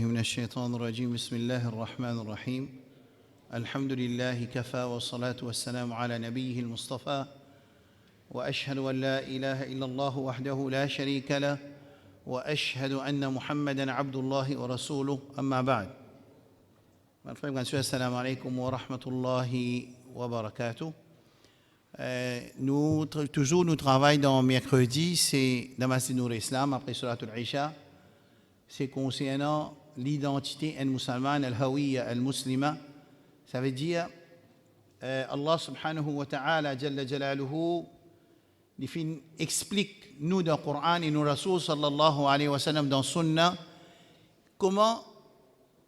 من الشيطان الرجيم بسم الله الرحمن الرحيم الحمد لله كفى والصلاة والسلام على نبيه المصطفى وأشهد أن لا إله إلا الله وحده لا شريك له وأشهد أن محمدًا عبد الله ورسوله أما بعد. السلام عليكم ورحمة الله وبركاته. Nous travaillons dans mercredi, c'est dans Masjid Nour Islam après Surat al-Isha. C'est concernant l'identité musulmane, al-Hawiyya al-Muslima. Ça veut dire Allah subhanahu wa ta'ala jalla jalaluhu explique nous dans le Coran et nous Rasul sallallahu alayhi wa sallam dans Sunna comment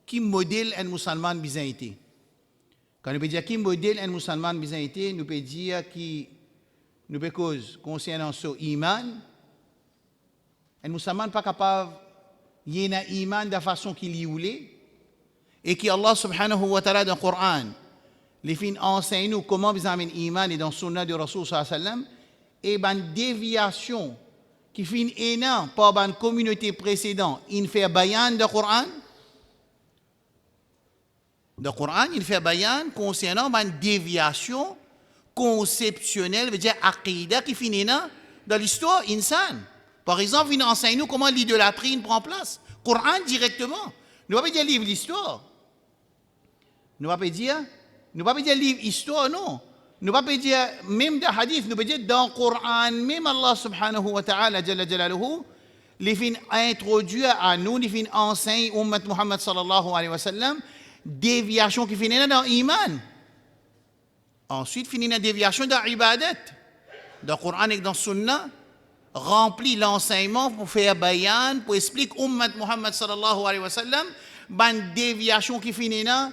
qui modèle un musulman bien été. Quand nous peut dire qui modèle un musulman bien été, nous peut dire qui nous peut cause concernant son iman. Un musulman pas capable y a iman de façon qu'il y voulait et qui Allah subhanahu wa ta'ala dans le Coran les fin enseigne nous comment bien amener iman et dans Sunna du Rasul sallallahu alayhi wa sallam et ban déviation qui fin énorme par ban communauté précédente il fait bayan de Coran. Le Coran, il fait bayan concernant une déviation conceptionnelle, veut dire aqidah qui finit dans l'histoire insane. Par exemple, il enseigne nous comment l'idolâtrie prend place. Coran directement. Nous ne pouvons pas dire livre d'histoire. Nous ne pouvons pas dire livre d'histoire, non. Nous ne pouvons pas dire même des hadiths, nous pouvons dire dans le Coran, même Allah subhanahu wa ta'ala, jalla jalaluhu, les fins introduits à nous, les fins enseignent Ummat Muhammad sallallahu alayhi wa sallam, déviation qui finit dans l'iman. Ensuite, finit dans la déviation dans l'ibadat. Dans le Coran et dans le Sunna, remplit l'enseignement pour faire bayan, pour expliquer Ummat Muhammad sallallahu alayhi wa sallam, une déviation qui finit dans,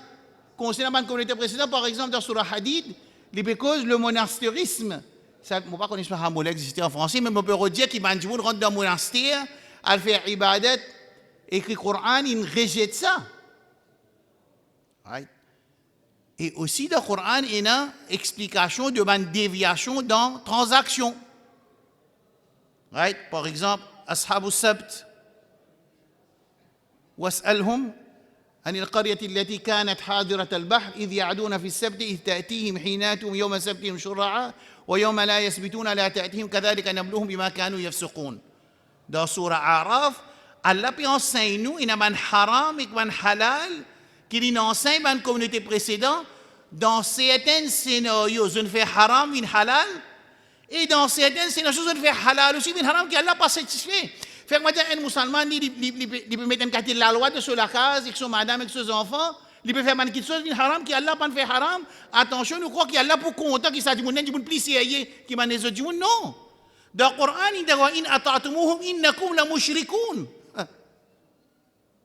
concernant la communauté précédente, par exemple dans Surah Hadid, parce le monastérisme, ça, je ne sais pas si ça existe en français, mais on peut dire qu'il rentre dans le monastère, à faire ibadat, écrit Coran, il rejette ça. Right. Et aussi dans le Coran, il y a une explication de une déviation dans transaction. Right. Par exemple, Ashabu Sabt. واسألهم عن القرية التي كانت حاضرة البحر إذ يعدون في السبت إذ تأتيهم حيناتهم يوم سبتهم شرعا ويوم لا يسبتون لا تأتيهم كذلك نبلوهم بما كانوا يفسقون. Dans Surah Araf, Allah enseigne nous il y a un haram et un halal qui nous enseigne dans la communauté précédente, dans certains scénarios, je ne fais haram, une halal, et dans certains scénarios, je ne fais halal aussi, une haram qui Allah pas satisfait. Fait que moi, un musulman, il peut mettre un quartier de la loi sur la case, avec son madame, avec ses enfants, il peut faire quelque chose, une haram qui Allah pas fait haram. Attention, nous croyons qu'il Allah pour content qu'il s'agit de plus sérieux qui m'a les autres non. Dans le Coran, il dit in ata'tumuhum innakum la mushrikun.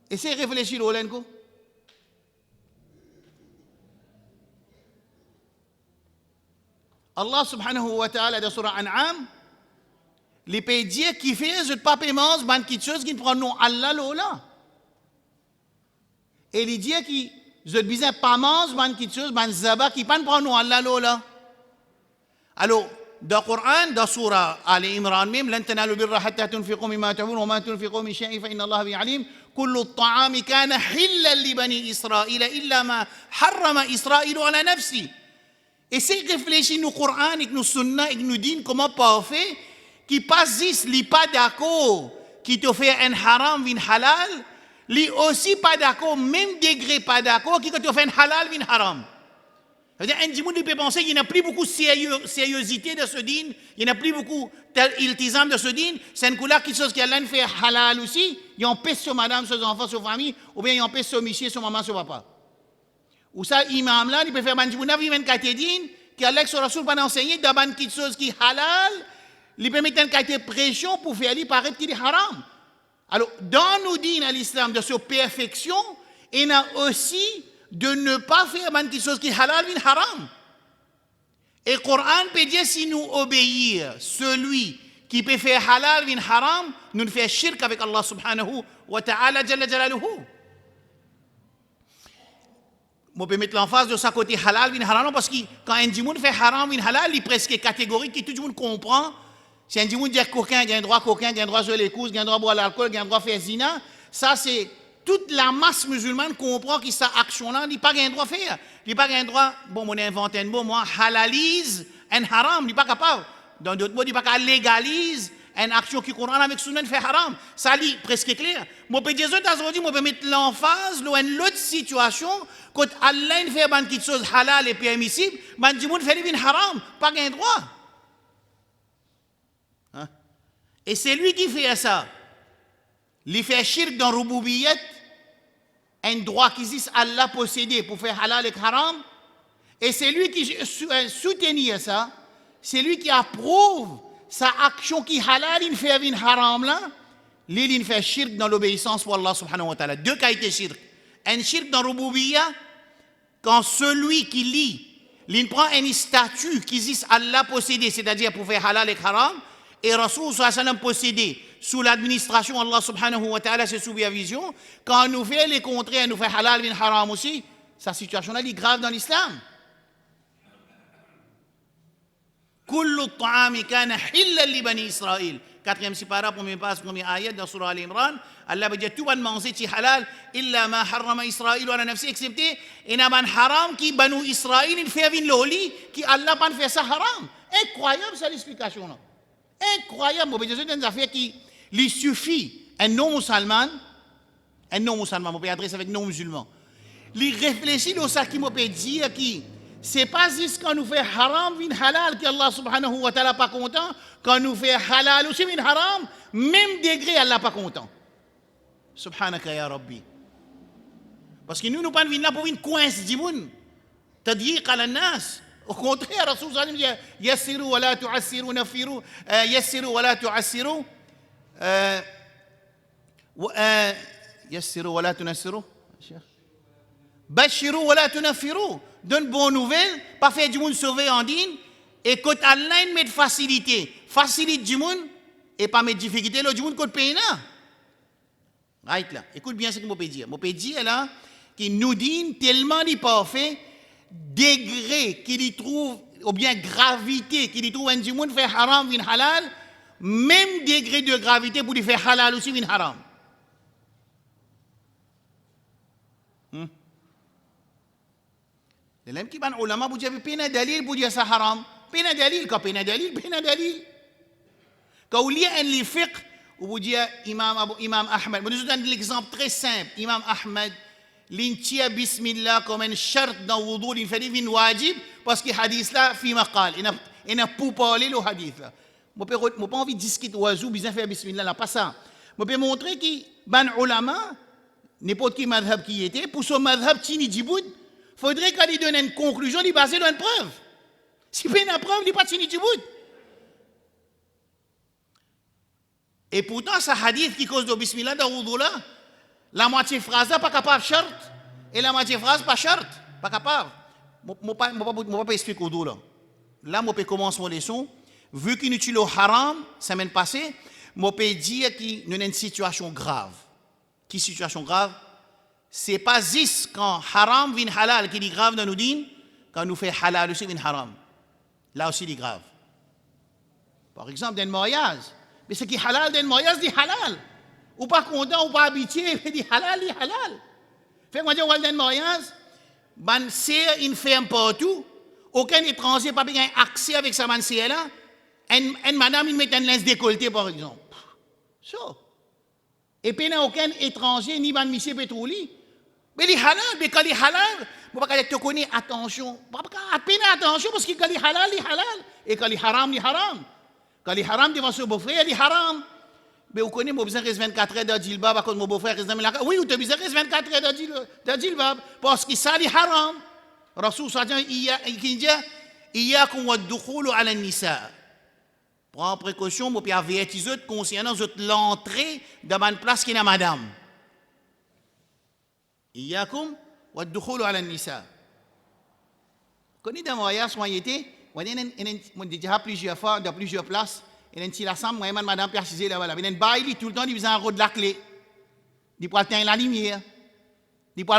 Essayez de réfléchir au lenko. Allah subhanahu wa ta'ala dans Surah An'am, les pays dire qui fait ce pas paiement, c'est quelque chose qui prend nom Allah là. Et les dire qui je disais pas mange, c'est quelque chose, c'est zaba qui prend nom Allah là. Alors dans le Coran, dans Surah Al-Imran même, لن تنالوا البر حتى تنفقوا مما تحبون وما تنفقوا من شيء فإن الله به عليم. كل الطعام كان حلا لبني إسرائيل إلا ما حرم إسرائيل على نفسه. Et c'est réfléchir nous Coran et nous Sunna et nous dire comment parfait qui pas juste li pas d'accord qui te fait un haram vin halal, li aussi pas d'accord même degré pas d'accord qui te fait un halal vin haram. C'est-à-dire un djimoun il peut penser qu'il n'y a plus beaucoup de sérieuxité de ce din, il n'y a plus beaucoup d'iltizam de ce din, c'est une couleur qui chose qui Allah fait halal aussi, il empêche son madame, ses enfants, sa famille, ou bien il empêche son monsieur, son maman, son papa. Ou ça, imam là, il peut faire un djimouna vivre une katedine, qui Allah sur Rasoul pas enseigner d'abord quelque chose qui est halal, il peut mettre une qualité de pression pour faire lui paraître qu'il est haram. Alors, dans nos dînes à l'islam de cette perfection, il y a aussi de ne pas faire quelque chose qui est halal ou haram. Et le Coran peut dire si nous obéir celui qui peut faire halal ou haram, nous faisons shirk avec Allah subhanahu wa ta'ala jalla jalaluhu. Je peux mettre l'emphase de sa côté halal ou haram parce que quand un djimoun fait haram ou halal, il est presque catégorique et tout le monde comprend. Si un djimoun dit coquin, il a un droit coquin, il a un droit jouer les couses, il a un droit boire l'alcool, il a un droit faire zina, ça c'est toute la masse musulmane comprend que cette action-là, il n'a pas un droit à faire. Il n'a pas un droit, bon, on a inventé un mot, moi, halalise un haram, il n'est pas capable. Dans d'autres mots, il n'est pas capable légalise une action qui correspond avec Sunan fait haram. Ça lit presque clair. Moi, je peux dire, je peux mettre l'emphase dans une autre situation, quand Allah fait quelque chose halal et permissible, je dis, fait une haram, pas un droit. Hein? Et c'est lui qui fait ça. Il fait shirk dans Rububiyyat, un droit qui existe Allah possédé pour faire halal et haram. Et c'est lui qui soutient ça. C'est lui qui approuve sa action qui halal, il fait une haram là. Il fait shirk dans l'obéissance pour Allah subhanahu wa ta'ala. Deux qualités shirk. Un shirk dans Rububiyyat, quand celui qui lit, il prend un statut qui existe Allah possédé, c'est-à-dire pour faire halal et haram, et Rasul sallallahu alayhi wa sallam possédé. Sous l'administration Allah subhanahu wa ta'ala, c'est sous vision. Quand on nous fait les contraires, nous fait halal et haram aussi, sa situation-là est grave dans l'islam. Kullu ta'ami kana hillan li bani Israël. Quatrième sipara, premier passe, premier ayat dans Surah Al-Imran. Allah va dire tout va manger qui halal, illa ma harrama Israël ala nafsi, excepté un haram qui banu Israël, il fait une loli, qui Allah pas fait ça haram. Incroyable, ça l'explication-là. Incroyable, c'est une affaire qui il suffit un non-musulman, on peut adresser avec non-musulman. Il réfléchit à ce qu'il peut dire qui c'est pas juste quand nous fait haram vin halal que Allah subhanahu wa ta'ala pas content, quand nous fait halal aussi vin haram, même degré Allah pas content. Subhanaka ya Rabbi. Parce que nous pas venir là pour une coince du monde. Tadyiq ala nas. Au contraire, Rasul sallallahu alayhi wa sallam dit yassiru wa la tu'assiru nafiru, yassiru wa la tu'assiru. يسروا ولا تنسروا بشروا ولا تنفروا donne bonne nouvelle pas faire du monde sauver en digne et quand Allah met facilité facilite du monde et pas mettre difficulté le du monde côté pays là right là écoute bien ce que je peux dire là qui nous dit tellement il parfait degré qu'il y trouve ou bien gravité qu'il y trouve un du monde faire haram vin halal. Même degré de gravité pour lui faire halal aussi, une haram. Les gens qui sont ulama, vous avez pena dalil pour dire ça haram. Pena dalil, quand pena dalil. Quand vous lisez un fiqh, vous dites Imam Ahmed. Je vous donne l'exemple très simple. Imam Ahmed, l'intia bismillah comme un charte dans le wudu, il fait une wajib, parce que le hadith là, fi maqal. Il n'a pas parlé le hadith là. Je n'ai pas envie de discuter oiseau, bien faire bismillah, là, pas ça. Je peux montrer que ban ulama, n'importe qui madhab qui était, pour son madhab tini djiboud, il faudrait qu'il donne une conclusion, il base sur une preuve. Si il n'y a pas de preuve, il n'est pas tini djiboud. Et pourtant, ce hadith qui cause de bismillah dans wudu là, la moitié phrase là, pas capable shart, et la moitié phrase pas shart, pas capable. Je ne vais pas expliquer wudu là. Là, je peux commencer mon leçon. Vu qu'il utilise le haram, semaine passée, je peux dire qu'il y a une situation grave. Quelle situation grave? Ce n'est pas juste quand haram vient halal qui est grave dans nos dînes, quand nous faisons halal aussi vient haram. Là aussi, il est grave. Par exemple, dans le mariage. Mais ce qui est halal dans le mariage, c'est halal. Ou pas content, ou pas habitué, mais dit halal, c'est halal. Fais-moi dire, dans le mariage, c'est une femme partout. Aucun étranger n'a pas accès avec sa mansée là. Une madame, il met un linge décolleté, par exemple. So. Et puis, il n'y a aucun étranger, ni un monsieur pétrolier. Mais il est halal, mais quand il est halal, je ne peux pas te connaître, attention. Je ne peux pas attention, parce que quand il est halal, il est halal. Et quand il est haram, il est haram. Quand il est haram devant son beau-frère, il est haram. Mais vous connaissez, moi, besoin de 24 heures de djilbab, à cause de mon beau-frère, oui, vous avez besoin de 24 heures de djilbab, parce que ça, il est haram. Rasul sallallahu alayhi wa sallam, il dit, Iyakum wa dukhulu ala nisa. Prends précaution, moi, puis avertis eux concernant l'entrée dans une place qui est madame. Iyakum wa dukhulu ala nisa. Connais dans mon voyage, moi, il était, moi, j'ai déjà plusieurs fois, dans plusieurs places, il y a un petit ensemble, moi, madame précisé là-bas. Il y a un bail, tout le temps, il faisait un rôle de la clé. Il peut atteindre la lumière. Il peut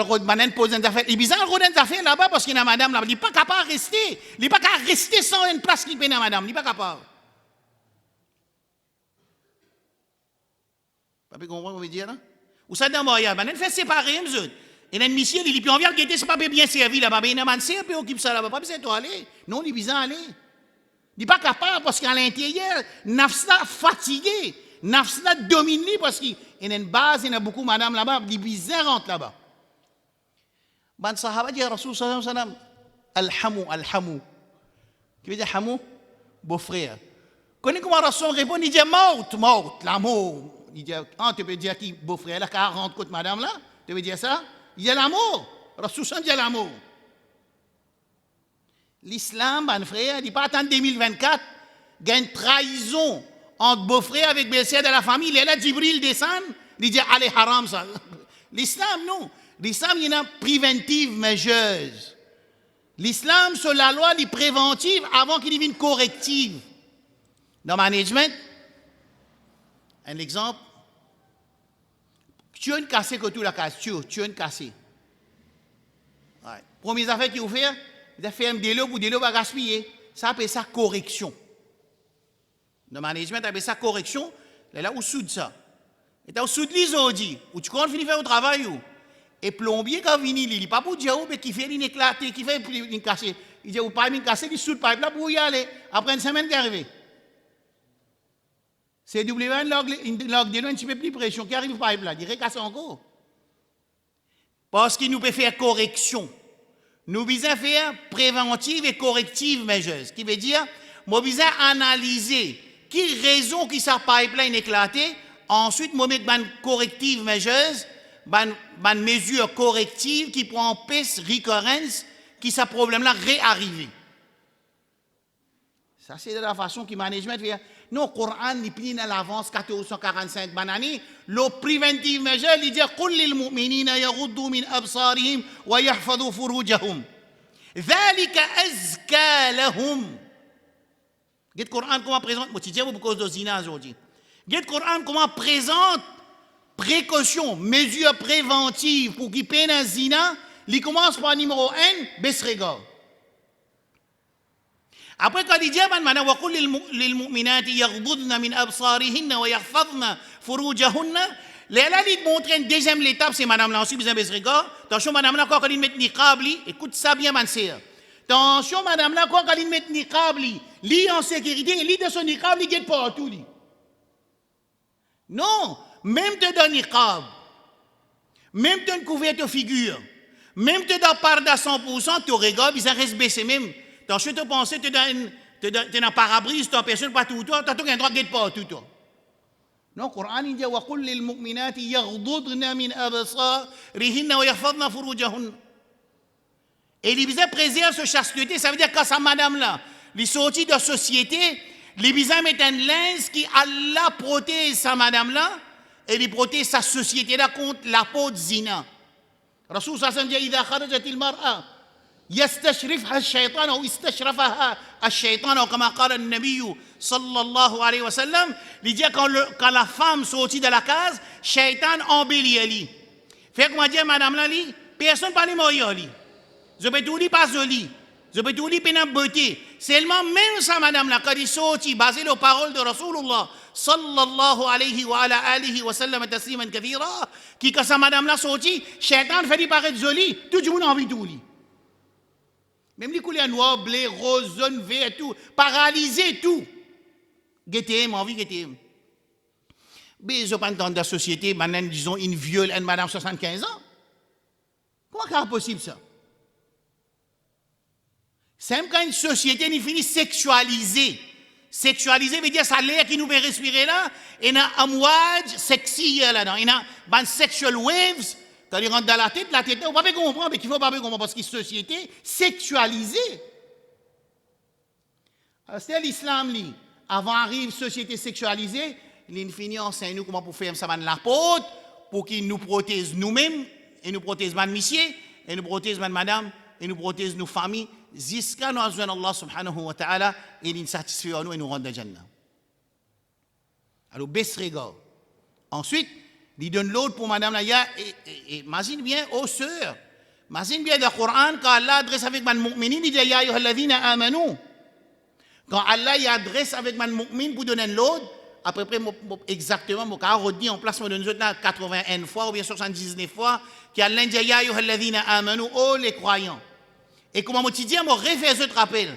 poser des affaires. Il peut poser des affaires là-bas parce qu'il y a madame là-bas. Il n'est pas capable de rester. Il n'est pas capable de rester sans une place qui peine à madame. Il n'est pas capable. Vous pouvez comprendre ce que je veux dire là? Ou ça dans moyen, ben, on fait séparer, m'zut. Et là, monsieur, il dit, puis on vient guetter, c'est pas bien servi là-bas, ben, il a mansé, puis on occupe ça là-bas, pas besoin de aller. Non, il est besoin d'aller. Il n'est pas capable parce qu'à l'intérieur, nafsla fatigué, nafsla dominé parce qu'il y a une base, il y a beaucoup de madame là-bas, il est besoin de rentrer là-bas. Ben, sahaba dit à Rasul sallallahu alayhi wa sallam, Alhamou, Alhamou. Qui veut dire Hamou? Beau-frère. Connais comment Rasul répond? Il dit mort, l'amour. Il dit, ah, tu peux dire qui beau-frère, là, 40 côtes madame là? Tu veux dire ça? Il dit l'amour. Rasul sallallahu dit l'amour. L'islam, mon frère, il dit pas attendre 2024, il y a une trahison entre beau-frère avec belle-sœur de la famille. Il est là, Djibril descend, il dit, allez, haram ça. L'islam, non. L'islam, il y a une préventive measures. L'islam, sur la loi, il est préventive avant qu'il devienne corrective. Dans le management, un exemple, tu as une cassée que tout la casse, tu as une cassée. Ouais. Première affaire qu'il faut faire, il a fait un délo pour délo va gaspiller. Ça appelle ça correction. Le management appelle ça correction. Là où soude ça. Et là où soude l'isodi, où tu comptes finir faire au travail. Et plombier quand vient, il n'est pas pour dire mais qui fait une éclater, qui fait une casser. Il dit ou pas une casser, il soude pipe là pour y aller. Après une semaine qui arrive. C'est W1 log de loin un petit peu plus pression qui arrive pipe là, il recasse encore. Parce qu'il nous peut faire correction. Nous devons faire préventive et corrective measures. Ce qui veut dire, nous devons analyser qui raison qui sa pipeline éclaté. Ensuite, nous devons mettre corrective measures, une mesure corrective qui prend en piste recurrence, qui sa problème-là réarriver. Ça, c'est de la façon que le management fait. Non, le Coran n'est plus dans l'avance 1445 banani. Le préventive measure, il dit قل للمؤمنين يغضوا من أبصارهم ويحفظوا فروجهم ذلك أزكى لهم. Le Coran comment présente, moi je dis beaucoup de zina aujourd'hui. Le Coran comment présente précaution, mesure préventive pour qu'il peine un zina, il commence par numéro 1, besrega. Après, quand il dit, وَقُلْ لِلْمُؤْمِنَاتِ يَغْضُضْنَ مِنْ أَبْصَارِهِنَّ وَيَحْفَظْنَ فُرُوجَهُنَّ. Là, il montre une deuxième étape, c'est madame là aussi, besoin de regard. Attention, madame là, quand il met niqab, écoute ça bien, ma sœur. Attention, madame là, quand il met niqab, lit en sécurité, lit de son niqab, il guette partout. Non, même te donne niqab, même te donne couverture figure, même te donne part à 100%, tu regardes, il reste baissé même. Attention, tu penses, tu es dans parabrise, tu personne pas tout toi, tu as un droit de guetter pas tout toi. Non, le Coran dit وَقُلْ لِلْمُؤْمِنَاتِ يَغْضُضْنَ مِنْ أَبْصَارِهِنَّ وَيَحْفَظْنَ فُرُوجَهُنَّ. Et il besoin préserver ce chasteté, ça veut dire que sa madame là, les sorties de la société, les besoin mettre un linge qui Allah protège sa madame là et il protège sa société là contre la peau de zina. Rasul sallallahu alayhi wa sallam dit إذا خرجت المرأة يستشرفها الشيطان أو استشرفها الشيطان أو كما قال النبي صلى الله عليه وسلم. Il dit quand la femme sortit de la case, Shaitan embellit elle. Fait que moi dire madame là, personne pas les moyens li. Je peux tout dire pas joli. Je peux tout dire pénal beauté. Seulement même ça madame là quand il sortit basé sur les paroles de Rasulullah sallallahu alayhi wa ala alihi wa sallam tasliman kathira, qui quand ça madame là sortit, Shaitan fait lui paraître joli, tout le monde a envie de tout lui. Même les couleurs noires, bleu, rose, jaune, vert, tout, paralysé, tout. Guettez, envie guettez. Mais je pense dans la société, maintenant, disons, une viole, une madame 75 ans. Comment c'est possible ça? C'est même quand une société n'est finie sexualisée. Sexualisée veut dire ça l'air qui nous fait respirer là, et il y a un amouage sexy là-dedans. Il y a un sexual waves. Quand il rentre dans la tête, on ne peut pas comprendre, mais il ne faut pas comprendre parce qu'il y a une société sexualisée. C'est l'islam, avant arrive société sexualisée, il finit enseigne nous comment pour faire ça la porte, pour qu'il nous protège nous-mêmes, et nous protège madame monsieur, et nous protège madame, et nous protège nos familles, jusqu'à nous rejoindre Allah subhanahu wa ta'ala, et il nous satisfait nous et nous rend dans le Jannah. Alors, baisse regard. Ensuite, il donne l'autre pour madame Naya et imagine bien aux sœurs. Imagine bien le Coran quand Allah adresse avec man mu'minin, il dit ya ayyuhalladhina amanu. Quand Allah y adresse avec man mu'min pour donner l'autre, à peu près exactement, mon cas redit en place de nous autres 81 fois ou bien 79 fois, qui a l'India ya ayyuhalladhina amanu, oh les croyants. Et comme on dit, on refait ce rappel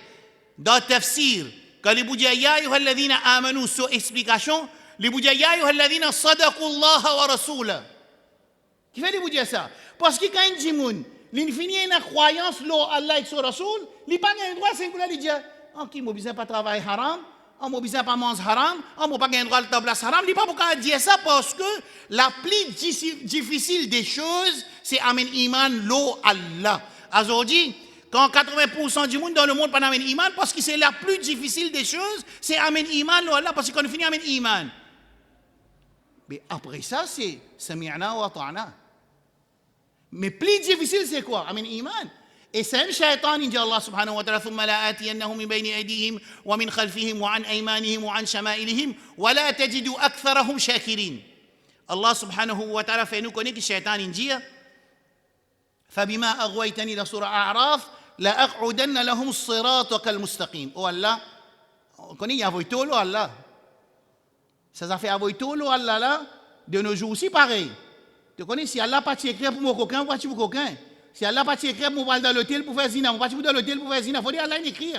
dans tafsir, quand les bouddhas ya ayyuhalladhina amanu, sur explication, les bouddhas ya ayyuhalladhina sadaqullah wa rasula. Qui fait les bouddhas ça? Parce que quand il dit moun, l'infini une croyance lo Allah et son rasoul, il pas un droit singulier de dire, en qui m'a besoin pas travailler haram, on m'a besoin pas manger haram, on m'a pas un droit de table haram, il pas pourquoi dire ça parce que la plus difficile des choses, c'est amen iman lo Allah. Aujourd'hui, quand 80% du monde dans le monde pas amen iman, parce que c'est la plus difficile des choses, c'est amen iman lo Allah, parce qu'on finit amen iman. Mais après ça, c'est sami'na wa ta'na. Mais plus difficile, c'est quoi? Amen iman. Et c'est un shaitan, il dit Allah subhanahu wa ta'ala, ثم لا آتينهم من بين أيديهم ومن خلفهم وعن أيمانهم وعن شمائلهم ولا تجد أكثرهم شاكرين. Allah subhanahu wa ta'ala fait nous connaître que shaitan, il dit فبما أغويتني dans surah A'raf لأقعدن لهم صراطك المستقيم. Oh Allah, on connaît, il y a avoïto lo Allah. Ça a fait avoïto lo Allah là, de nos jours aussi pareil. Tu connais, si Allah pas écrit pour mon coquin, pas pour coquin. Si Allah pas écrit pour moi dans l'hôtel pour faire zina, pas dans l'hôtel pour faire zina, faut dire Allah écrit.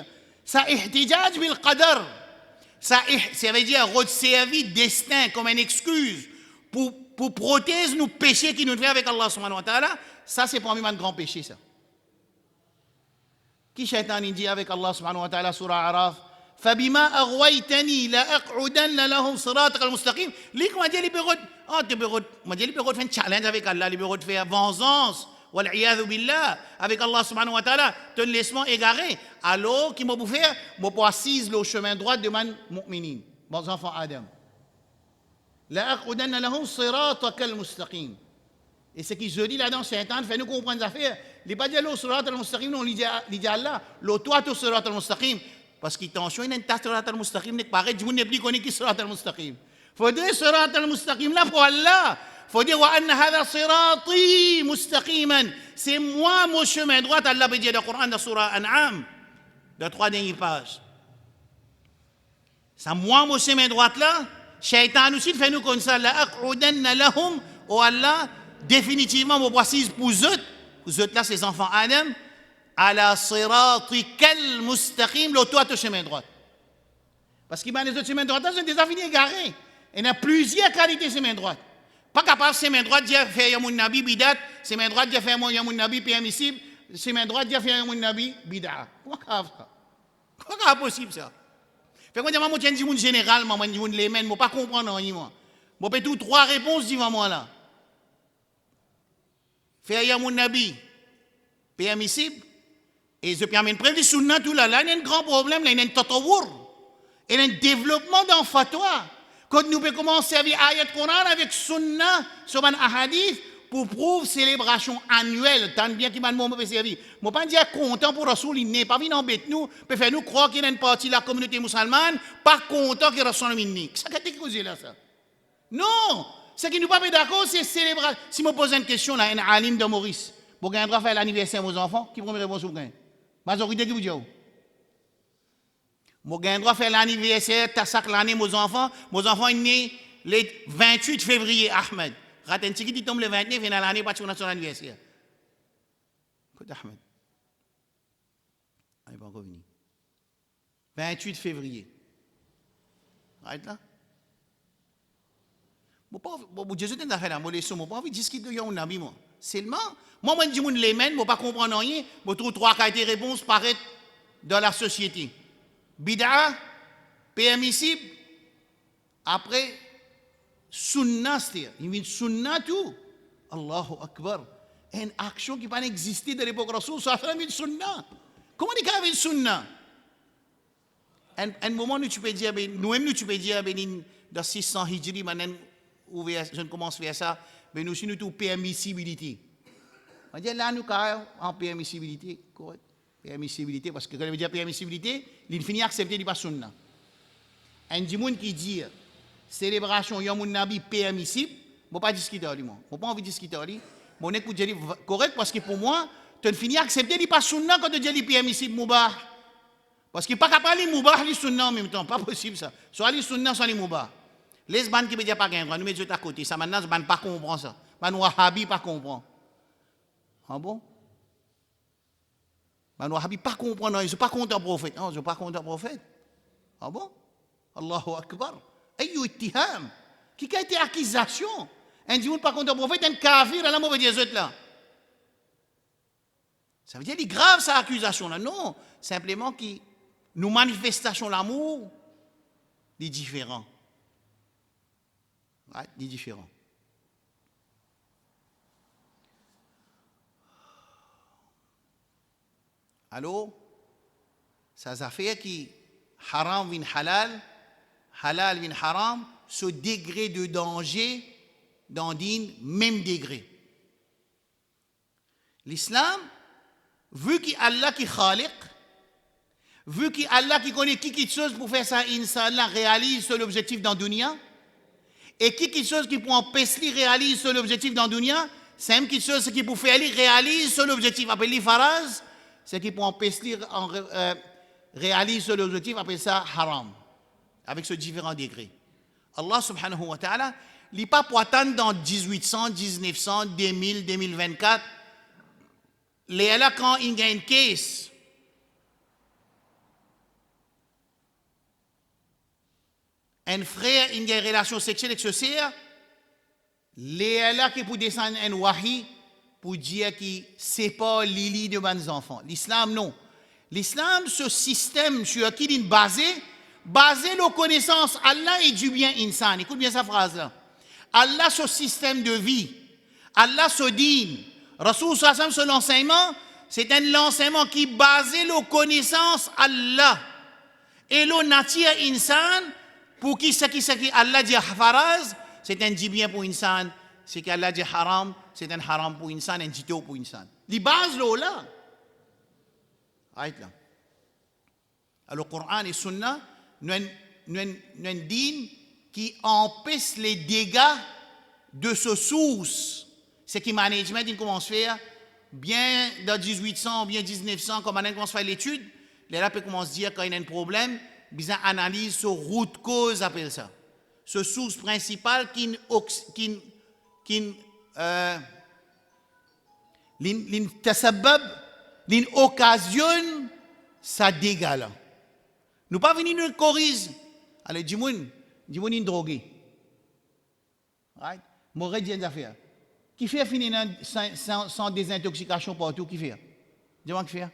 Ça ihtijaj bil qadar. Ça veut dire servir destin comme une excuse pour protéger nos péchés qui nous fait avec Allah subhanahu wa ta'ala. Ça c'est pour moi un grand péché ça. Qui shaitan dit avec Allah subhanahu wa ta'ala surah Araf فبما أغويتني لأقعدن لهم صراطك المستقيم. Lui comment dire libéraux moi dire libéraux faire un challenge avec Allah, libéraux faire vengeance والعياذ billah avec Allah subhanahu wa ta'ala, te laissement égaré. Alors qui m'a bouffé, m'a pas assise le chemin droit de man mu'minin, bons enfants Adam. لأقعدن لهم صراطك المستقيم. Et ce qui je dis là-dedans, Shaitan fait nous comprendre les affaires. Il n'est pas dit le sirat al-mustaqim, non, il dit Allah, le toi tu sirat al-mustaqim. Parce qu'il tension, il y a un sirat al-mustaqim, n'est pas pareil, du monde n'est plus connu qui sirat al-mustaqim. Faut dire sirat al-mustaqim là pour Allah. Faut dire wa anna hadha sirati mustaqiman. C'est moi mon chemin droit, Allah peut dire dans le Coran, dans surah An'am, dans 3 dernières pages. C'est moi mon chemin droit là. Shaitan aussi fait nous comme ça, la aq'udanna lahum, oh Allah, définitivement, mon précise pour eux là, ces enfants Adam, ala siratikal mustaqim, le toi, chemin droit. Parce qu'il y a des autres chemins droits, c'est des affaires égarés. Il y a plusieurs qualités de chemin droit. Pas capable de chemin droit, dire faire Yamoun Nabi bidat, chemin droit, dire faire Yamoun Nabi permissible, chemin droit, dire faire Yamoun Nabi bidat. Pourquoi ça? Pourquoi c'est possible ça? Fait que moi, je dis général, moi, je dis les mêmes, je ne pas comprendre rien. Je peux tout 3 réponses devant moi là. Faire Yamoun Nabi permissible, et je permets de prévenir sunna tout là, il y a un grand problème, là, il y a un tatawur, il y a un développement dans fatwa. Quand nous pouvons commencer à servir ayat Coran avec sunna sur un ahadith pour prouver célébration annuelle, tant bien qu'il m'a demandé de servir. Je ne pas dire content pour Rasoul, il n'est pas venu embêter nous, pour faire nous croire qu'il y a une partie de la communauté musulmane, pas content qu'il Rasoul n'est. C'est ça qui est causé là, ça. Non! Ce qui nous pas d'accord, c'est célébration. Si je pose une question là, un alim de Maurice, vous avez droit à faire l'anniversaire de vos enfants, qui prend une réponse au gain? Majorité qui vous dit? Vous avez droit à faire l'anniversaire, tassak l'année, mes enfants sont nés le 28 février, Ahmed. Raten Tiki dit tombe le 29, et dans l'année, pas de son anniversaire. Écoute, Ahmed. Il n'est pas encore venu. 28 février. Arrête là. Jésus n'a pas fait la leçon, je n'ai pas envie de discuter de un ami. Seulement, moi, je dis les mêmes, je ne comprends pas rien, je trouve 3 qualités de réponse paraître dans la société. Bid'a, permissible, après, sunna, c'est-à-dire, il y a une sunna tout. Allahu Akbar. Une action qui n'a pas existé de l'époque Rasoul, ça fait une sunna. Comment il y a une sunna? Un moment où tu peux dire, nous-mêmes, tu peux dire, dans 600 hijri, maintenant, je commence à faire ça, mais nous, nous avons permissibilité. On dit là, nous avons en permissibilité, correct? Permissibilité, parce que quand on dit permissibilité, il finit accepter du pas sunna. Un monde qui dit célébration Yamoun Nabi permissible, je ne vais pas discuter avec lui. Je n'ai pas envie de discuter avec lui. Je écoute dire correct parce que pour moi, tu finis accepter du pas sunna quand tu dis permissible moubah. Parce qu'il n'est pas capable de moubah, les sunna en même temps. Pas possible ça. Soit les sunna, soit les moubah. Les ban qui ne pas gagner, nous mettons à côté. Ça maintenant, ban pas comprendre ça. Ban Wahhabi pas comprendre. Ah bon? Ban Wahhabi pas comprendre, ils sont pas contre le prophète. Non, ils sont pas contre le prophète. Ah bon? Allahu Akbar. Aïe, ittiham. Qui a été accusation? Un dit pas contre le prophète, un kafir, à la mauvaise des autres là. Ça veut dire qu'il est grave cette accusation là. Non, simplement que nous manifestations l'amour, les différents. Ouais, les différents. Alors, ça fait qui haram vin halal, halal vin haram, ce degré de danger dans le même degré. L'islam, vu qu'Allah qui khaliq, vu qu'Allah qui connaît qui chose pour faire ça, Inch'Allah réalise son objectif dans le dunya, et qui chose qui pour empêcher réalise son objectif dans le dunya, c'est même qui chose qui pour faire réalise son objectif. Après les faraz, c'est qui pour empêcher réalise son objectif, appelle ça haram, avec ce différents degrés. Allah subhanahu wa ta'ala, il n'est pas pour attendre dans 1800, 1900, 2000, 2024. Là, quand il y a une case, un frère, il y a une relation sexuelle avec ce sœur, là qui pour descendre un wahi pour dire qu'il sépare Lili de mes enfants. L'islam, non. L'islam, ce système sur qui il est basé la connaissance Allah et du bien insan. Écoute bien sa phrase-là. Allah, ce système de vie. Allah, ce dîne. Rasoul sallam, ce l'enseignement, c'est un enseignement qui basé la connaissance Allah. Et le nature insan, pour qui Allah dit faraz, c'est un dit bien pour insan. C'est qu'Allah dit haram, c'est un haram pour insan, un dit pour insan. Les bases là. Right là. Alors, le Coran et Sunna, nous un dîne qui empêche les dégâts de ce source. C'est que le management il commence à faire bien dans 1800 ou bien 1900, comme on commence à faire l'étude, les là peut commencer à dire quand il y a un problème, ils analysent ce root cause, appelle ça. Ce source principale qui occasionne ça dégât là. Nous pas venir nous corriger. Allez, dis-moi une drogué. Right? M'aurait dit une affaire. Qui fait finir sans désintoxication partout? Qui fait? Dis-moi qui fait?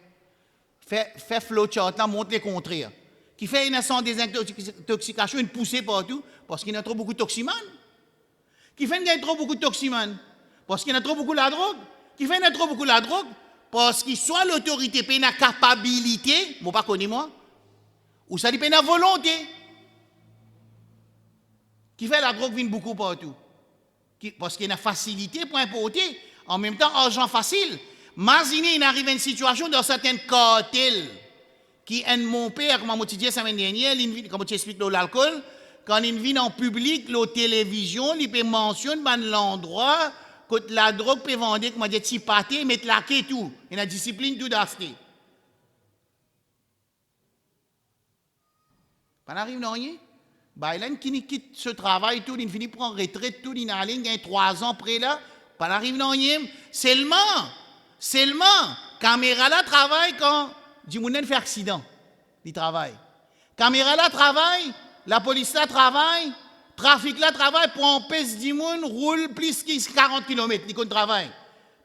Fait flowchart là, montre les contraires. Qui fait une sans désintoxication, une poussée partout, parce qu'il y a trop beaucoup de toximanes. Qui fait qu'il y a trop beaucoup de toximanes, parce qu'il y a trop beaucoup de la drogue. Qui fait qu'il y a trop beaucoup de la drogue, parce qu'il soit l'autorité, paye la capacité, moi pas connais moi, ou ça dépend de la volonté. Qui fait la drogue vient beaucoup partout. Parce qu'il y a une facilité pour importer, en même temps, argent facile. Imaginez, il arrive à une situation dans certains cartels, qui est mon père, comme je disais la semaine dernière, comme tu expliques l'alcool, quand il vient en public, la télévision, il peut mentionner l'endroit, que la drogue peut vendre, comme je dis, pâté, mettre la quai et tout. Il y a une discipline tout d'acheter. Ça n'arrive à rien. Bah, il qui quitte ce travail, tout, il finit prendre retraite, tout, il a allé 3 ans près là, pas n'arrive à rien. Seulement, caméra là travaille quand du monde fait accident, il travaille. Caméra là travaille, la police là travaille, trafic là travaille pour empêcher du monde roule plus que 40 km, il travaille.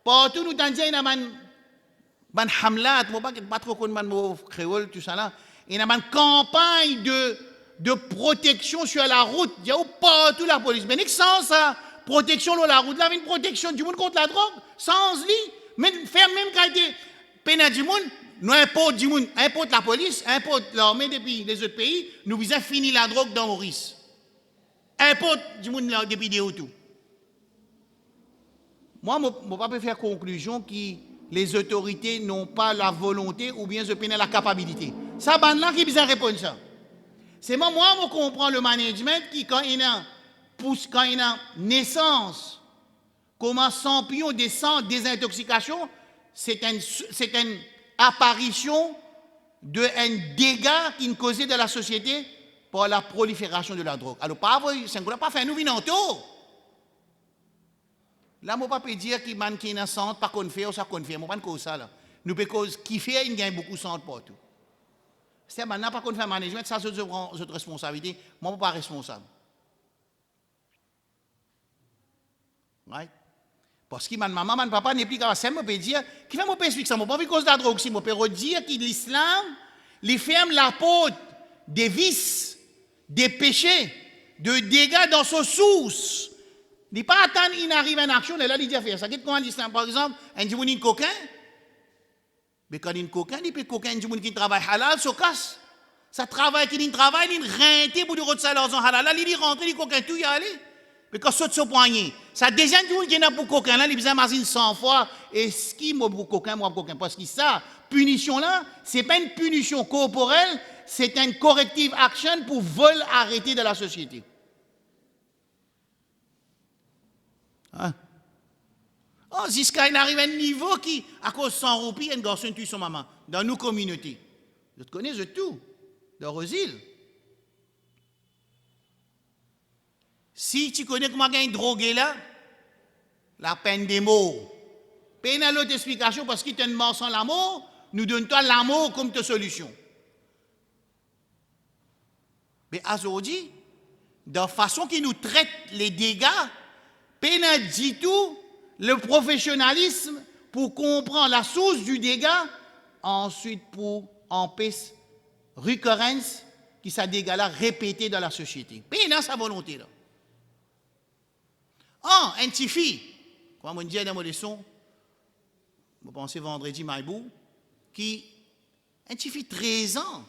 Partout nous t'en disons, il y a ban hamlat, moi pas trop qu'on ban créole tout ça là, il y a une campagne de protection sur la route. Il y a partout la police. Mais sans ça, protection sur la route, là, une protection du monde contre la drogue, sans lui, même faire même qualité, peine du monde, nous importe du monde, importe la police, importe l'armée depuis les autres pays, nous visons finir la drogue dans Maurice. Importe du monde depuis des tout. Moi, je ne peux pas faire conclusion que les autorités n'ont pas la volonté ou bien je peine la capacité. Ça, c'est là qui besoin répondre ça. C'est moi, je comprends le management qui, quand il a naissance, comme un champion des sans désintoxication, c'est une apparition d'un dégât qui est causé dans la société par la prolifération de la drogue. Alors, pas faire nous venons tout. Là, je ne peux pas dire qu'il y a des gens qui pas qu'on fait ou ça qu'on fait. Je ne peux pas dire ça. Là. Nous, parce qu'il fait, il gagne beaucoup de sang partout. C'est maintenant pas qu'on fait management, ça c'est notre responsabilité. Moi, je ne suis pas responsable. Right? Parce que ma maman, mon papa n'est plus capable. Ça me peut dire, qui fait mon père expliquer ça? Mon papa, cause de la drogue, si mon père dire que l'islam, les ferme la porte des vices, des péchés, de dégâts dans sa source. Il n'est pas attendre qu'il arrive en action, là, il dit à faire ça. Qu'est-ce qu'on dit, par exemple, un dit coquin, mais quand il y a un coquin, il peut coquin, un dit qui travaille halal, se casse. Ça travaille, qui travaille, il rente pour du salaire en halal. Là, il rentre, il coquin, tout y aller. Mais quand ça se poignet, ça déjà dit qu'il y a pour coquin, là, il besoin de 100 fois, et ce qui m'a pour coquin, moi pour coquin. Parce que ça, punition là, ce n'est pas une punition corporelle, c'est un corrective action pour vol arrêté de la société. Hein? Oh, jusqu'à il arrive à un niveau qui, à cause de 100 roupies, un garçon tue son maman. Dans nos communautés. Je te connais de tout. De Rosil. Si tu connais comment il y a une drogue là, la peine des mots. Peine à l'autre explication parce qu'il y a une mort sans l'amour, nous donne-toi l'amour comme ta solution. Mais aujourd'hui, de la façon qu'il nous traite les dégâts, peine à dit tout, le professionnalisme pour comprendre la source du dégât, ensuite pour empêcher récurrence qui ça dégât-là répété dans la société. Peine à sa volonté là. Ah, un petit fille, comme on dit dans mon leçon, je pense vendredi, Maïbou, qui, un petit fille 13 ans,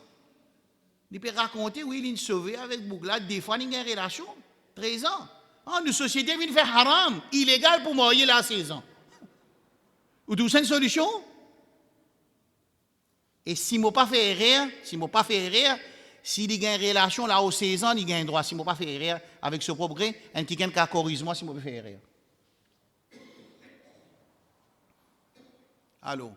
il peut raconter, oui, il est sauvé avec Bougla, des fois, il y a une relation, 13 ans. Ah, nos sociétés viennent faire haram, illégal pour mourir là à 16 ans. Ou tout ça une solution? Et si je ne pas fait erreur, s'il y a une relation là aux 16 ans, il y a un droit. Si je ne pas fait erreur avec ce propre gré, un petit quelqu'un qui corrige moi si je ne fait erreur. Alors,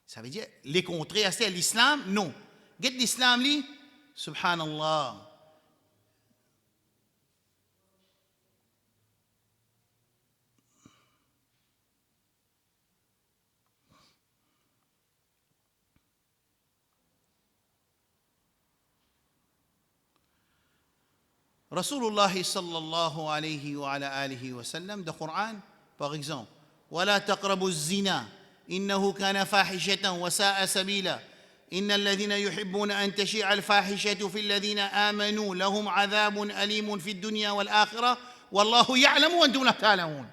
ça veut dire, les contraires, c'est l'islam? Non. Get l'islam, li, subhanallah. Rasulullah sallallahu alayhi wa alihi wa sallam, dans le Coran, par exemple, ولا تقربوا الزنا إنه كان فاحشة وساء سبيلا إن الذين يحبون أن تشيع الفاحشة في الذين آمنوا لهم عذاب أليم في الدنيا والآخرة والله يعلم وأنتم لا تعلمون.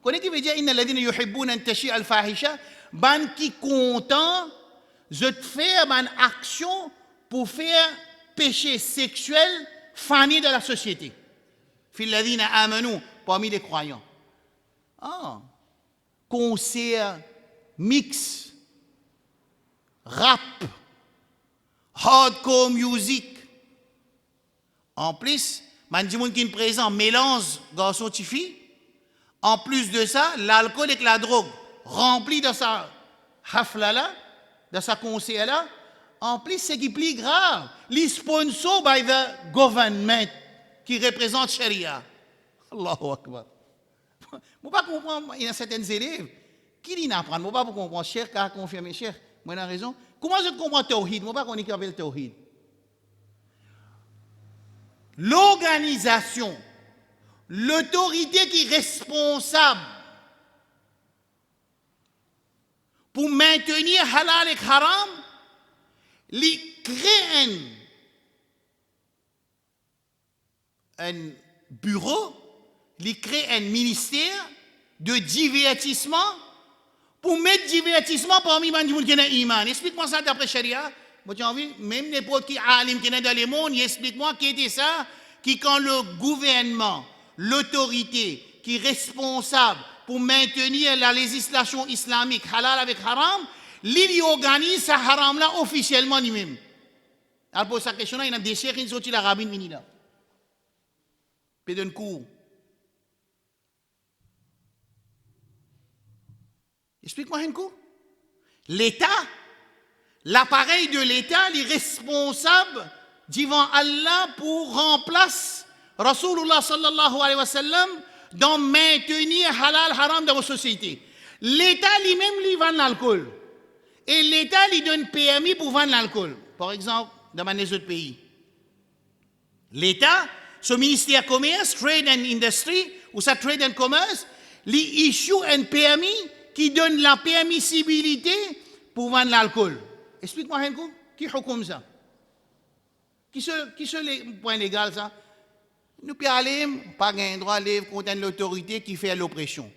Connais qui veut dire إن الذين يحبون أن تشيع الفاحشة, ban qui content de faire ban action pour faire péché sexuel fani de la société. في الذين آمنوا, parmi les croyants. Ah, concert, mix, rap, hardcore music. En plus, man di moun qui est présent mélange garçon et fille. En plus de ça, l'alcool et la drogue remplis dans sa hafla là, dans sa concert là. En plus, c'est qui est plus grave, les sponsors by the government qui représente Sharia. Allahu Akbar. Je ne peux pas comprendre, il y a certains élèves qui disent apprendre. Je ne peux pas comprendre, cher, car confirmer, cher. Moi, j'ai raison. Comment je comprends Tawhid? Je ne peux pas connaître le Tawhid. L'organisation, l'autorité qui est responsable pour maintenir halal et haram, il crée un bureau, il crée un ministère de divertissement pour mettre divertissement parmi les gens qui ont iman. Explique-moi ça d'après Sharia. Moi, j'ai envie, même n'importe qui alim qui est dans le monde, explique-moi qui était ça, qui quand le gouvernement, l'autorité qui est responsable pour maintenir la législation islamique halal avec haram, il organise ce haram là officiellement lui-même. Alors pour cette question là, il y a des chers qui sont sortis la rabine mini là. Puis d'un coup. Explique-moi un coup. L'État, l'appareil de l'État, est responsable devant Allah pour remplacer Rasulullah sallallahu alayhi wa sallam dans maintenir halal haram dans vos sociétés. L'État lui-même lui vend l'alcool. Et l'État lui donne permis pour vendre l'alcool. Par exemple, dans les autres pays. L'État, son ministère commerce, Trade and Industry, ou sa Trade and Commerce, lui issue un permis qui donne la permissibilité pour vendre l'alcool. Explique-moi un coup, qui est comme ça? Qui sont les points légaux ça? Nous pouvons aller, pas un droit à lèvre contre l'autorité qui fait l'oppression.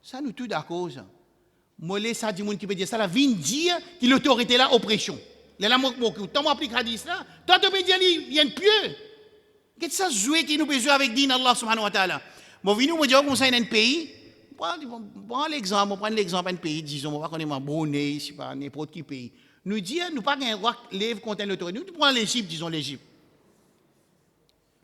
Ça, nous tous d'accord, ça. Moi, ça dit, qui peut dire ça, la vient dire que l'autorité là, oppression. Là, moi, tant moi applique hadith là, toi, tu peux dire, il y a un pieux. Qu'est-ce que ça jouer qui nous besoin avec din Allah subhanahu wa ta'ala? Moi, nous, moi, dire, comme ça, un pays, prends l'exemple, on prend l'exemple d'un pays, disons, on va connaître Brunei, c'est pas n'importe qui pays. Nous dire, nous pas un roi lève contre l'autorité. Nous prenons l'Égypte, disons l'Égypte.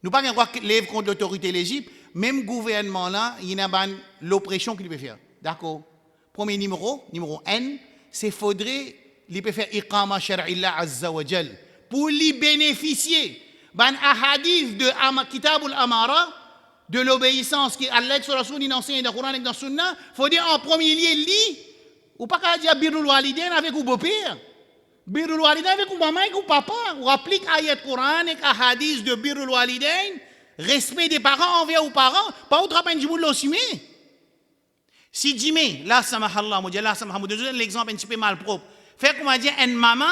Nous pas un roi lève contre l'autorité l'Égypte. Même gouvernement là, il y a l'oppression qu'il peut faire. D'accord. Premier numéro N, c'est faudrait il peut faire iqama shar'illah azza wa jal pour lui bénéficier. Ban ahadith de Kitabul Amara de l'obéissance qui Allah sur Rasoul il enseigne dans le Coran et dans le Sunna, faut dire en premier lieu li ou pas qu'à dire birrul walidain avec ou beau-père. Birrul walidain avec ou maman ou papa, ou applique ayat Coran et hadith de birrul walidain, respect des parents envers aux parents, pas autre peine du monde l'ossimé. Si Jimé, là samahallah, moi dis là samahallah, je donne l'exemple un petit peu mal propre. Faire comme on dit une maman,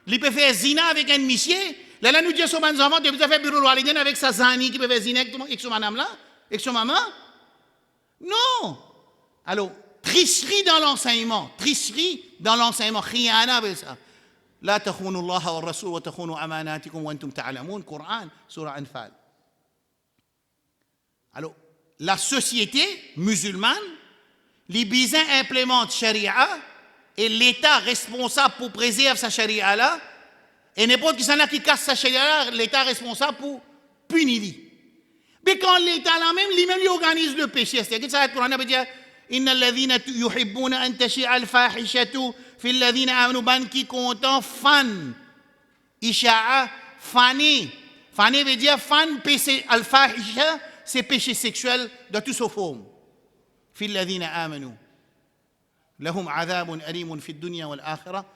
il peut faire zina avec un monsieur, là nous disons aux enfants, tu peux faire birrul walidain avec sa zani qui peut faire zina avec son madame là, avec son maman? Non. Alors, tricherie dans l'enseignement, khiyana avec ça. لا تخونوا الله والرسول وتخونوا أماناتكم وأنتم تعلمون Coran, Surah Anfal. Alors, la société musulmane, les bisins implémentent Sharia et l'État responsable pour préserver sa Sharia là, et n'importe qui s'en a qui casse sa Sharia là, l'État responsable pour punir. Mais quand l'État là même, lui-même, il organise le péché. C'est-à-dire que ça va être Coran, ça veut dire إن الذين يحبون أن تشيع الفاحشة في الذين آمنوا ban qui content fan isha'a fané veut dire fan péché al-fahisha c'est péché sexuel de toutes ses formes في الذين آمنوا لهم عذاب أليم في الدنيا والآخرة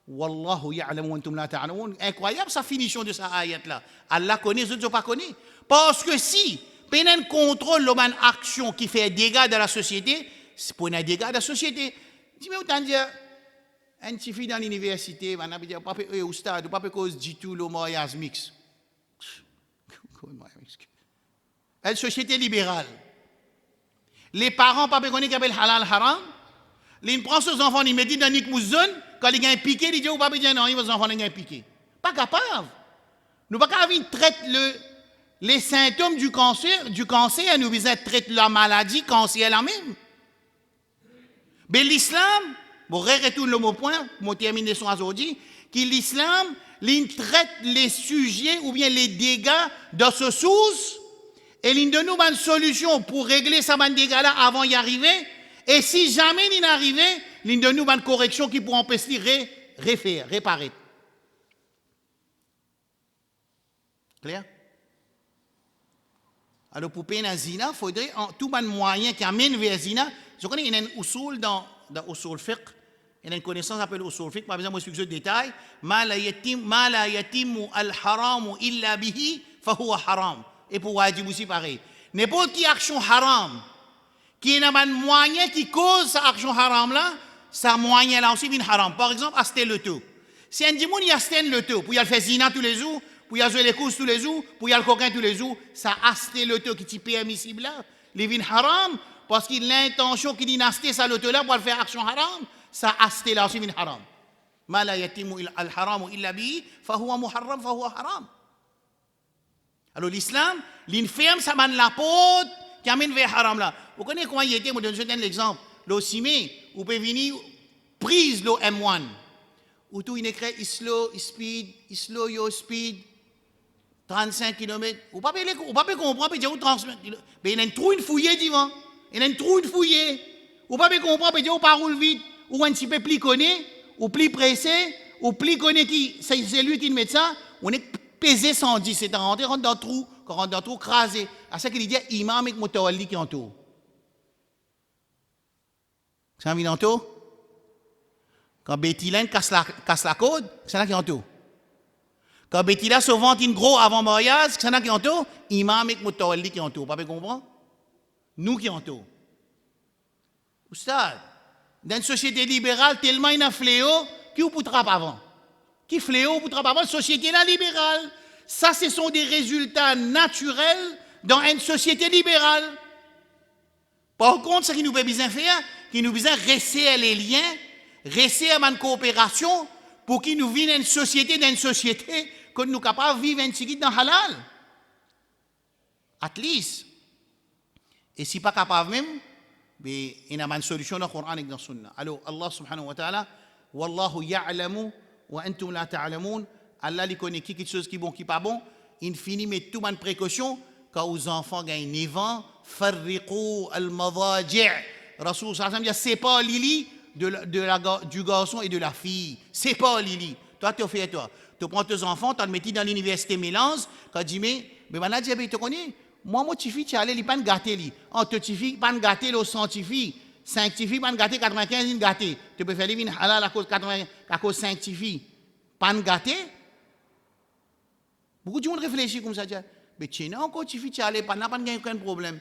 والله يعلم وأنتم لا تعلمون. Incroyable sa finition de sa ayat là. Allah connaît, je ne pas connaît. Parce que si Pénen contrôle l'homme action qui fait dégâts dans la société, c'est pour un dégât dans la société. Dis-moi autant dire, un petit fille dans l'université, on a dit, papa, au stade, papa cause du tout le mariage mix. Une société libérale. Les parents, papa connaissent qu'ils appellent halal haram. Ils prennent ses enfants, ils mettent dans une mouzone, quand ils ont piqué, ils disent, oh, papa, non, vos enfants ont piqué. Pas capable. Nous pas capable de traiter les symptômes du cancer, nous visons traiter la maladie cancer elle-même. Mais l'islam, bon, retourne le mot point, pour terminer son aujourd'hui, que l'islam, il traite les sujets ou bien les dégâts de ce source, et il donne nous une solution pour régler ces dégâts-là avant d'y arriver, et si jamais il n'arrive, il donne nous une correction qui pourra empêcher de réparer. Clair? Alors, pour payer la zina, il faudrait tout un moyen qui amène vers la zina. Je connais, il y a un usul dans usul fiqh, il y a une connaissance appelée usul fiqh, par exemple, moi, je suis détail. Ma la yatimu al-haram illa bihi, fahuwa haram. Et pour wajib aussi pareil. N'importe qui action haram, qui est un moyen qui cause cette action haram là, ce moyen là aussi vient haram. Par exemple, acheter le tout. Si un dimoun y achète le tout, pour y aller faire zina tous les jours, pour y aller jouer les courses tous les jours, pour y aller coquin tous les jours, ça acheter le tout qui est permissible là, il vient haram, parce qu'il a l'intention qu'il a acheté ça le tout là pour faire action haram, ça acheter là aussi vient haram. Ma la yatimu al-haram illa bihi, fahuwa muharram, fahuwa haram. Alors l'islam, l'inferme, ça mène la porte qui amène vers haram là. Vous connaissez comment il était, je donne un exemple. Le simé, vous pouvez venir prise le M1. Ou tout il écrit slow yo speed 35 km. Vous ne pouvez pas comprendre, mais vous transmettre. Mais il y a une trou une fouillée divant. Il y a une trou une fouillée. Vous ne pouvez pas comprendre, mais vous parle vite ou un petit peu plus connu ou plus pressé ou plus qu'on est qui, c'est lui qui est le médecin, on est pesé 110, c'est rentré dans le trou, quand on rentre dans le trou, crasé. À ça qu'il dit, imam et mutawalli qui entoure. C'est un minanto? Quand Béthylène casse la côte, c'est là qui entoure. Quand Béthylène se vante une gros avant mariage, c'est là qui entoure, imam et mutawalli qui entoure. Pas comprendre? Nous qui entoure. Oustad, dans une société libérale, tellement il y a un fléau, qui vous trappe avant? Qui fléau vous trappe avant? La société là libérale. Ça, ce sont des résultats naturels dans une société libérale. Par contre, ce qui nous fait besoin faire, qui nous besoin rester les liens, rester à une coopération pour qu'il nous vienne une société que nous sommes capables de vivre un petit dans halal. At least. Et si pas capable même, mais il y a une solution dans le Coran et dans la Sunna. Alors, Allah subhanahu wa ta'ala, Wallahu ya'lamu wa antum la ta'lamun. Allah lui connaît quelque chose qui est bon, qui n'est pas bon. Il finit met tout une précaution quand aux enfants gagnent 9 ans. Farriqu al-madaji'. Rasoul sallallahu alayhi wa sallam dit c'est pas Lili du garçon et de la fille. C'est pas Lili. Toi, tu fais toi. Tu prends tes enfants, tu les mets dans l'université mélange. Quand tu dis mais maintenant, tu connais. Moi, tu fais, tu allais, il pas gâter li. Oh, tu fais, pas gâter le scientifique. 5 filles, pas gâter 95, une gâter. Tu peux faire les vins halal à cause 5 filles. Pas gâter. Beaucoup de gens réfléchissent comme ça. Mais tu n'as encore tu fais, tu allais, pas aucun problème.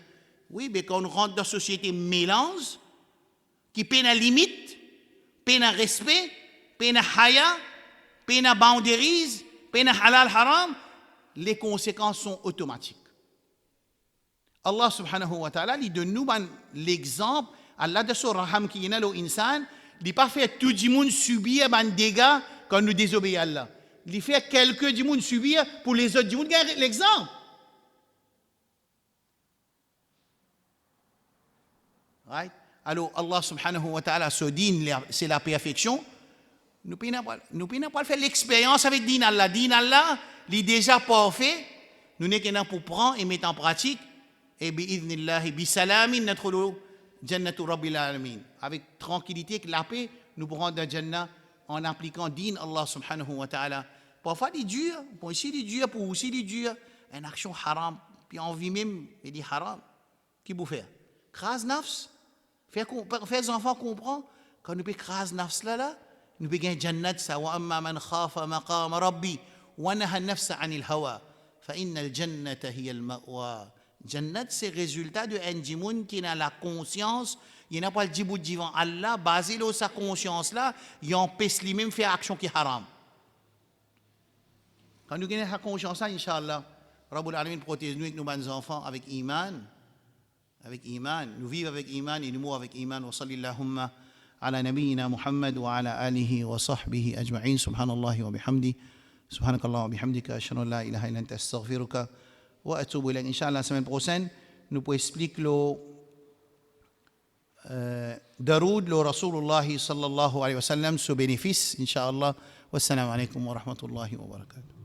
Oui, mais quand on rentre dans la société mélange, qui peine à limite, peine à respect, peine à haya, peine à boundaries, peine à halal haram, les conséquences sont automatiques. Allah subhanahu wa ta'ala, il donne nous l'exemple, Allah de son raham qui est là, l'insan, il n'a pas fait tout le monde subir des dégâts quand nous désobéissons à Allah. Il fait quelques du monde subir pour les autres du monde gagner l'exemple. Right? Alors Allah subhanahu wa ta'ala, ce din, c'est la perfection. Nous ne pouvons pas faire l'expérience avec din Allah. Din Allah, il est déjà parfait. Nous n'sommes qu'un pour prendre et mettre en pratique. Et bi'idhnillahi bisalamin nadkhulu jannatu rabbil alamin. Avec tranquillité et la paix, nous pourrons dans Jannah en appliquant din Allah subhanahu wa ta'ala. Parfois, il est dur, pour ici, il est dur, pour aussi, il est dur. Une action haram, puis on vit même, il dit haram. Qui vous fait? Kras nafs. Faire les enfants comprendre, quand nous pouvons kras nafs là, nous pouvons gagner Jannat, ça wa amma man khafa maqam rabbi, wa naha nafsa anil hawa, fa inna al jannata hiya al ma'wa. Jannat, c'est le résultat de un djimoun qui a la conscience, il n'a pas le djibout devant Allah, basé sur sa conscience là, il empêche lui-même de faire action qui est haram. Quand nous gagnons la conscience là, Inch'Allah, Rabbul Alamin protège nous avec nos bons enfants avec iman. Avec iman, nous vivons avec iman et nous mourons avec iman. Wa sallallahu ala nabiyyina Muhammad wa ala alihi wa sahbihi ajma'in. Subhanallah wa bihamdi. Subhanakallah wa bihamdika. Ashhadu an la ilaha illa anta astaghfiruka wa atubu ilayk. Inch'Allah, la semaine prochaine, nous pouvons expliquer le daroud, le Rasulullah sallallahu alayhi wa sallam, ce bénéfice. Inch'Allah. Wassalamu alaikum wa rahmatullahi wa barakatuh.